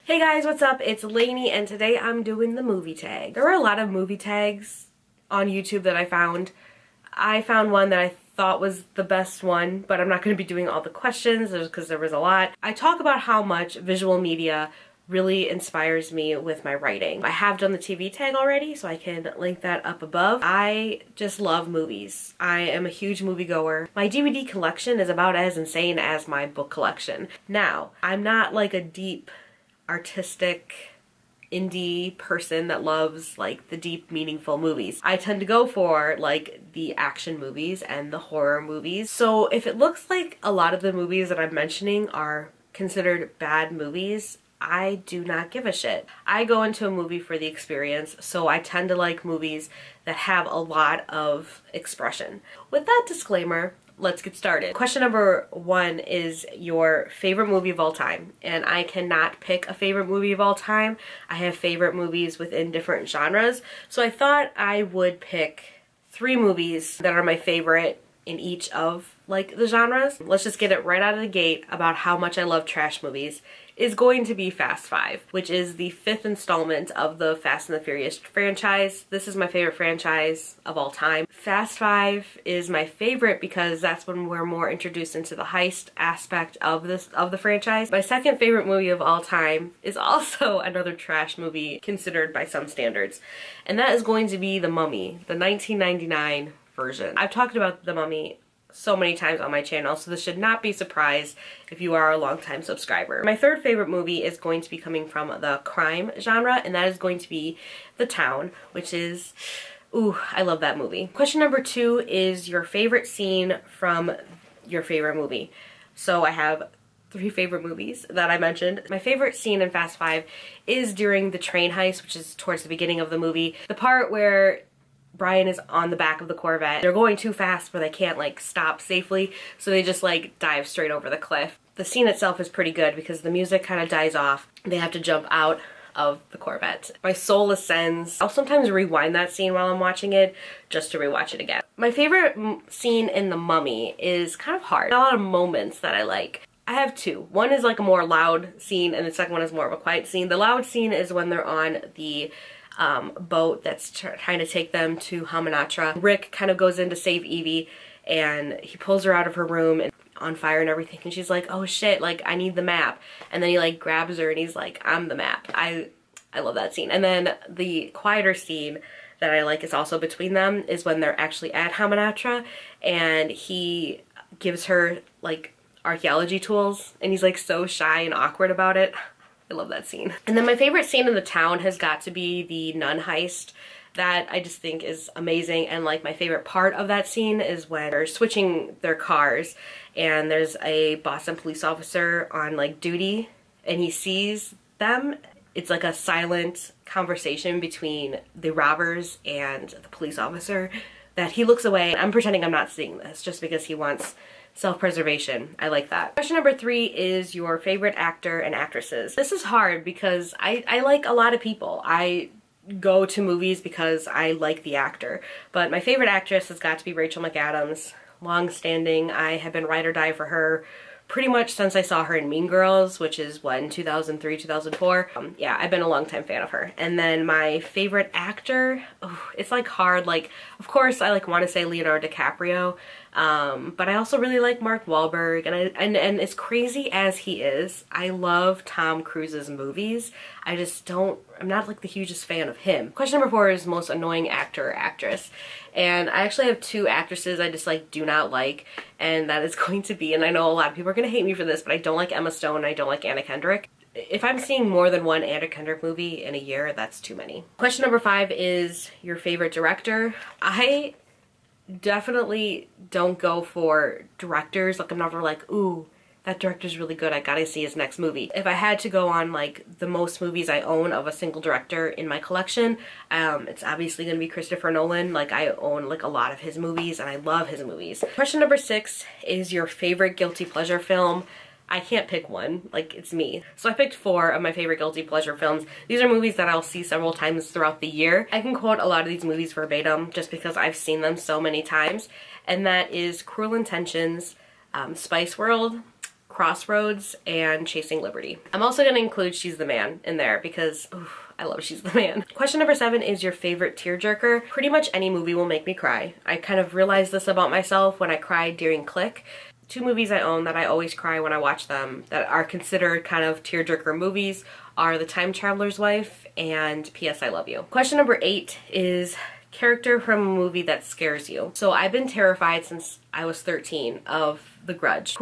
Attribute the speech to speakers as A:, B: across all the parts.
A: Hey guys, what's up? It's Lainey and today I'm doing the movie tag. There were a lot of movie tags on YouTube that I found. I found one that I thought was the best one, but I'm not going to be doing all the questions because there was a lot. I talk about how much visual media really inspires me with my writing. I have done the TV tag already, so I can link that up above. I just love movies. I am a huge moviegoer. My DVD collection is about as insane as my book collection. Now, I'm not like a deep artistic indie person that loves like the deep meaningful movies. I tend to go for like the action movies and the horror movies. So if it looks like a lot of the movies that I'm mentioning are considered bad movies, I do not give a shit. I go into a movie for the experience, so I tend to like movies that have a lot of expression. With that disclaimer, let's get started. Question number one is your favorite movie of all time. And I cannot pick a favorite movie of all time. I have favorite movies within different genres. So I thought I would pick 3 movies that are my favorite in each of like the genres. Let's just get it right out of the gate about how much I love trash movies. Is going to be Fast 5, which is the 5th installment of the Fast and the Furious franchise. This is my favorite franchise of all time. Fast 5 is my favorite because that's when we're more introduced into the heist aspect of the franchise. My second favorite movie of all time is also another trash movie considered by some standards, and that is going to be The Mummy, the 1999 version. I've talked about The Mummy so many times on my channel, so this should not be a surprise if you are a longtime subscriber. My third favorite movie is going to be coming from the crime genre, and that is going to be The Town, which is, ooh, I love that movie. Question number 2 is your favorite scene from your favorite movie. So I have 3 favorite movies that I mentioned. My favorite scene in Fast 5 is during the train heist, which is towards the beginning of the movie. The part where Brian is on the back of the Corvette. They're going too fast where they can't like stop safely, so they just like dive straight over the cliff. The scene itself is pretty good because the music kind of dies off. They have to jump out of the Corvette. My soul ascends. I'll sometimes rewind that scene while I'm watching it just to rewatch it again. My favorite scene in The Mummy is kind of hard. There are a lot of moments that I like. I have 2. One is like a more loud scene and the second one is more of a quiet scene. The loud scene is when they're on the boat that's trying to take them to Hamunaptra. Rick kind of goes in to save Evie and he pulls her out of her room and on fire and everything, and she's like, oh shit, like I need the map, and then he like grabs her and he's like, I'm the map. I love that scene. And then the quieter scene that I like is also between them is when they're actually at Hamunaptra and he gives her like archaeology tools and he's like so shy and awkward about it. I love that scene. And then my favorite scene in The Town has got to be the nun heist. That I just think is amazing, and like my favorite part of that scene is when they're switching their cars and there's a Boston police officer on like duty and he sees them. It's like a silent conversation between the robbers and the police officer that he looks away. I'm pretending I'm not seeing this just because he wants self-preservation. I like that. Question number 3 is your favorite actor and actresses. This is hard because I like a lot of people. I go to movies because I like the actor, but my favorite actress has got to be Rachel McAdams. Long-standing. I have been ride or die for her pretty much since I saw her in Mean Girls, which is what, in 2003, 2004. Yeah, I've been a longtime fan of her. And then my favorite actor, oh, it's like hard. Like, of course, I like want to say Leonardo DiCaprio, but I also really like Mark Wahlberg. And as crazy as he is, I love Tom Cruise's movies. I'm not like the hugest fan of him. Question number 4 is most annoying actor or actress. And I actually have 2 actresses I just like do not like, and that is going to be, and I know a lot of people are going to hate me for this, but I don't like Emma Stone and I don't like Anna Kendrick. If I'm seeing more than one Anna Kendrick movie in a year, that's too many. Question number 5 is your favorite director. I definitely don't go for directors. Like I'm never like, ooh, that director's really good, I gotta see his next movie. If I had to go on like the most movies I own of a single director in my collection, it's obviously gonna be Christopher Nolan. Like I own like a lot of his movies and I love his movies. Question number 6 is your favorite guilty pleasure film. I can't pick one, like it's me. So I picked 4 of my favorite guilty pleasure films. These are movies that I'll see several times throughout the year. I can quote a lot of these movies verbatim just because I've seen them so many times. And that is Cruel Intentions, Spice World, Crossroads, and Chasing Liberty. I'm also going to include She's the Man in there because I love She's the Man. Question number 7 is your favorite tearjerker. Pretty much any movie will make me cry. I kind of realized this about myself when I cried during Click. 2 movies I own that I always cry when I watch them that are considered kind of tearjerker movies are The Time Traveler's Wife and P.S. I Love You. Question number 8 is character from a movie that scares you. So I've been terrified since I was 13 of The Grudge.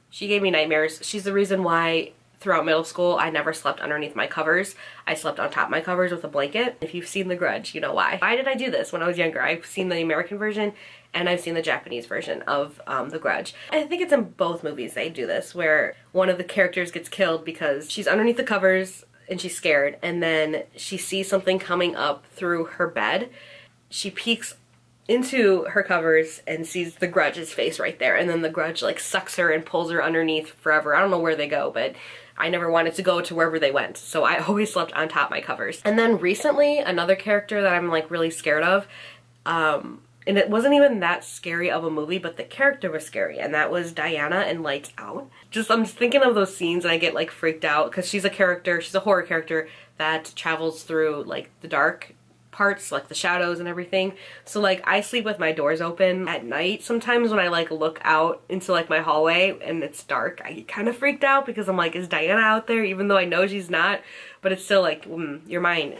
A: She gave me nightmares. She's the reason why throughout middle school I never slept underneath my covers. I slept on top of my covers with a blanket. If you've seen The Grudge, you know why. Why did I do this when I was younger? I've seen the American version and I've seen the Japanese version of The Grudge. I think it's in both movies they do this, where one of the characters gets killed because she's underneath the covers and she's scared, and then she sees something coming up through her bed. She peeks into her covers and sees the Grudge's face right there, and then the Grudge like sucks her and pulls her underneath forever. I don't know where they go, but I never wanted to go to wherever they went, so I always slept on top of my covers. And then recently, another character that I'm like really scared of, and it wasn't even that scary of a movie, but the character was scary, and that was Diana in Lights Out. I'm just thinking of those scenes and I get like freaked out because she's a horror character that travels through like the dark parts, like the shadows and everything. So like I sleep with my doors open at night sometimes when I like look out into like my hallway and it's dark. I get kind of freaked out because I'm like, is Diana out there? Even though I know she's not, but it's still like, your mind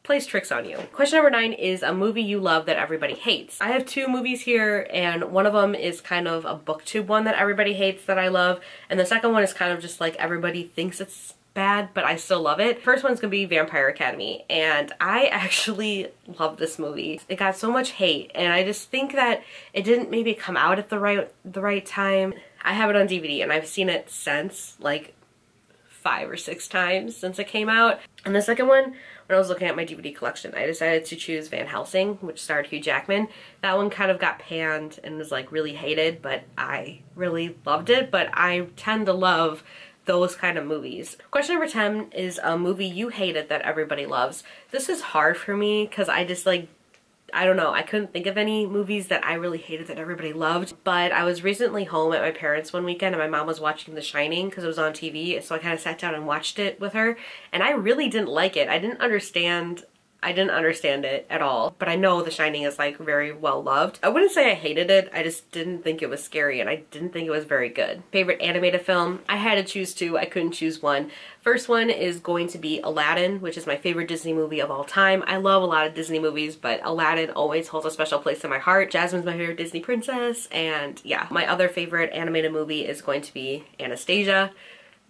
A: plays tricks on you. Question number 9 is a movie you love that everybody hates. I have 2 movies here, and one of them is kind of a booktube one that everybody hates that I love, and the second one is kind of just like everybody thinks it's bad, but I still love it. First one's gonna be Vampire Academy, and I actually love this movie. It got so much hate, and I just think that it didn't maybe come out at the right time. I have it on DVD, and I've seen it since, like 5 or 6 times since it came out. And the second one, when I was looking at my DVD collection, I decided to choose Van Helsing, which starred Hugh Jackman. That one kind of got panned and was like really hated, but I really loved it. But I tend to love those kind of movies. Question number 10 is a movie you hated that everybody loves. This is hard for me because I just like, I don't know, I couldn't think of any movies that I really hated that everybody loved, but I was recently home at my parents' one weekend and my mom was watching The Shining because it was on TV, so I kind of sat down and watched it with her, and I really didn't like it. I didn't understand it at all, but I know The Shining is like very well loved. I wouldn't say I hated it, I just didn't think it was scary and I didn't think it was very good. Favorite animated film? I had to choose 2, I couldn't choose one. First one is going to be Aladdin, which is my favorite Disney movie of all time. I love a lot of Disney movies, but Aladdin always holds a special place in my heart. Jasmine's my favorite Disney princess, and yeah. My other favorite animated movie is going to be Anastasia.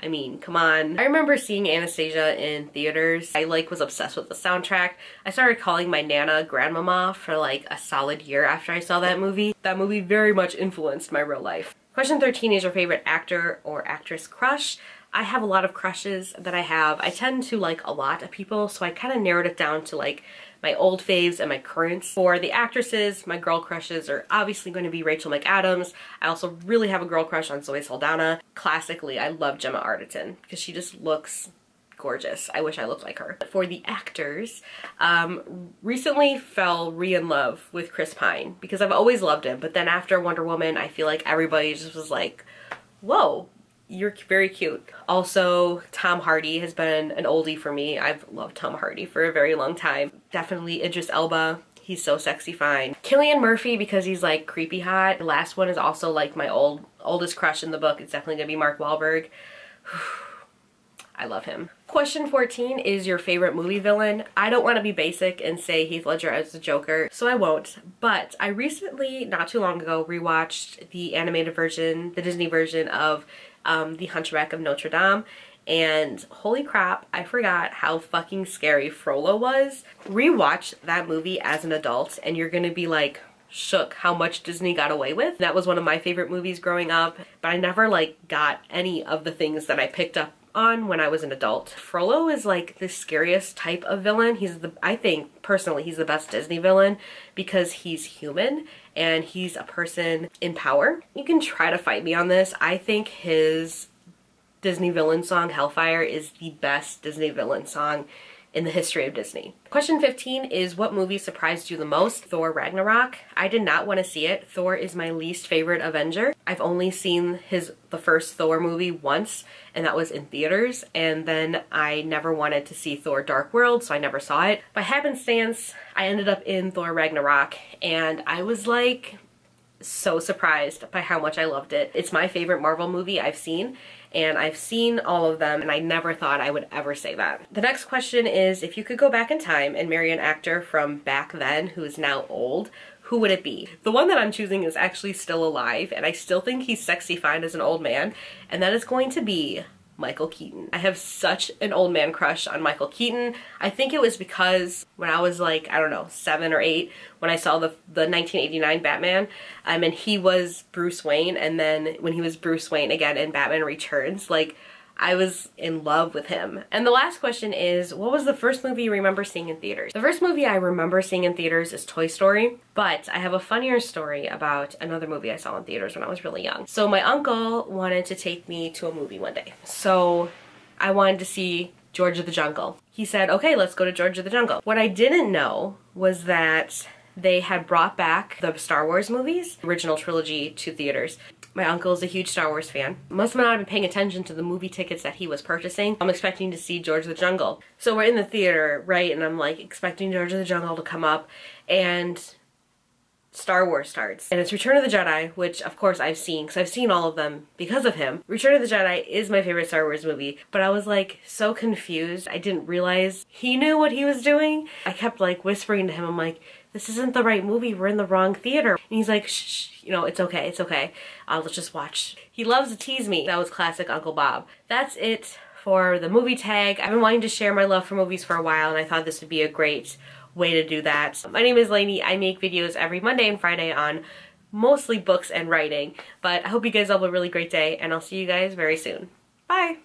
A: I mean, come on. I remember seeing Anastasia in theaters. I like was obsessed with the soundtrack. I started calling my Nana grandmama for like a solid year after I saw that movie. That movie very much influenced my real life. Question 13 is your favorite actor or actress crush. I have a lot of crushes that I have. I tend to like a lot of people, so I kind of narrowed it down to like my old faves and my currents. For the actresses, my girl crushes are obviously going to be Rachel McAdams. I also really have a girl crush on Zoe Saldana. Classically, I love Gemma Arterton because she just looks gorgeous. I wish I looked like her. For the actors, recently fell in love with Chris Pine because I've always loved him, but then after Wonder Woman, I feel like everybody just was like, whoa, you're very cute. Also, Tom Hardy has been an oldie for me. I've loved Tom Hardy for a very long time. Definitely Idris Elba. He's so sexy fine. Cillian Murphy because he's like creepy hot. The last one is also like my oldest crush in the book. It's definitely gonna be Mark Wahlberg. I love him. Question 14 is your favorite movie villain. I don't want to be basic and say Heath Ledger as the Joker, so I won't. But I recently, not too long ago, rewatched the animated version, the Disney version of The Hunchback of Notre Dame, and holy crap, I forgot how fucking scary Frollo was. Rewatch that movie as an adult and you're gonna be like shook how much Disney got away with. That was one of my favorite movies growing up, but I never like got any of the things that I picked up on when I was an adult. Frollo is like the scariest type of villain. I think personally he's the best Disney villain because he's human and he's a person in power. You can try to fight me on this. I think his Disney villain song Hellfire is the best Disney villain song in the history of Disney. Question 15 is, what movie surprised you the most? Thor Ragnarok. I did not want to see it. Thor is my least favorite Avenger. I've only seen the first Thor movie once, and that was in theaters, and then I never wanted to see Thor Dark World, so I never saw it. By happenstance, I ended up in Thor Ragnarok, and I was like so surprised by how much I loved it. It's my favorite Marvel movie I've seen, and I've seen all of them, and I never thought I would ever say that. The next question is, if you could go back in time and marry an actor from back then who is now old, who would it be? The one that I'm choosing is actually still alive, and I still think he's sexy fine as an old man, and that is going to be Michael Keaton. I have such an old man crush on Michael Keaton. I think it was because when I was like, I don't know, 7 or 8, when I saw the 1989 Batman, and he was Bruce Wayne, and then when he was Bruce Wayne again in Batman Returns, like, I was in love with him. And the last question is, what was the first movie you remember seeing in theaters? The first movie I remember seeing in theaters is Toy Story, but I have a funnier story about another movie I saw in theaters when I was really young. So my uncle wanted to take me to a movie one day. So I wanted to see George of the Jungle. He said, okay, let's go to George of the Jungle. What I didn't know was that they had brought back the Star Wars movies, original trilogy, to theaters. My uncle is a huge Star Wars fan. Must not have been paying attention to the movie tickets that he was purchasing. I'm expecting to see George of the Jungle. So we're in the theater, right? And I'm like expecting George of the Jungle to come up, and Star Wars starts. And it's Return of the Jedi, which of course I've seen, because I've seen all of them because of him. Return of the Jedi is my favorite Star Wars movie, but I was like so confused. I didn't realize he knew what he was doing. I kept like whispering to him, I'm like, this isn't the right movie, we're in the wrong theater. And he's like, shh, you know, it's okay, it's okay. Let's just watch. He loves to tease me. That was classic Uncle Bob. That's it for the movie tag. I've been wanting to share my love for movies for a while, and I thought this would be a great way to do that. My name is Lainey. I make videos every Monday and Friday on mostly books and writing, but I hope you guys all have a really great day, and I'll see you guys very soon. Bye!